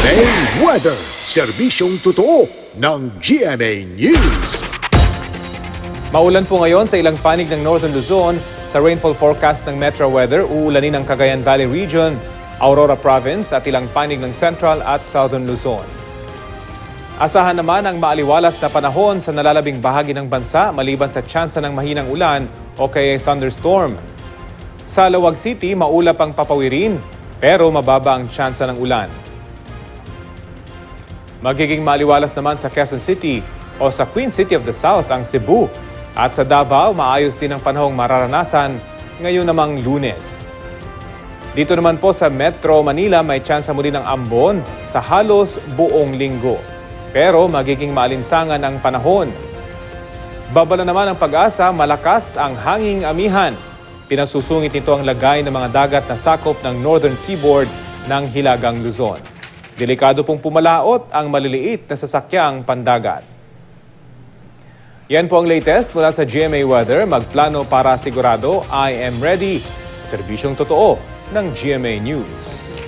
GMA Weather, serbisyong totoo ng GMA News. Maulan po ngayon sa ilang panig ng Northern Luzon. Sa rainfall forecast ng Metro Weather, uulanin ang Cagayan Valley Region, Aurora Province at ilang panig ng Central at Southern Luzon. Asahan naman ang maaliwalas na panahon sa nalalabing bahagi ng bansa maliban sa tsansa ng mahinang ulan o kaya thunderstorm. Sa Lawag City, maulap ang papawirin pero mababa ang tsansa ng ulan. Magiging maaliwalas naman sa Quezon City o sa Queen City of the South ang Cebu. At sa Davao, maayos din ang panahong mararanasan ngayon namang Lunes. Dito naman po sa Metro Manila, may tsansa muli ng ambon sa halos buong linggo. Pero magiging maalinsangan ang panahon. Babala naman ang Pag-asa, malakas ang hanging amihan. Pinasusungit nito ang lagay ng mga dagat na sakop ng Northern Seaboard ng Hilagang Luzon. Delikado pong pumalaot ang maliliit na sasakyang pandagat. Yan po ang latest mula sa GMA Weather. Magplano para sigurado, I am ready. Serbisyong totoo ng GMA News.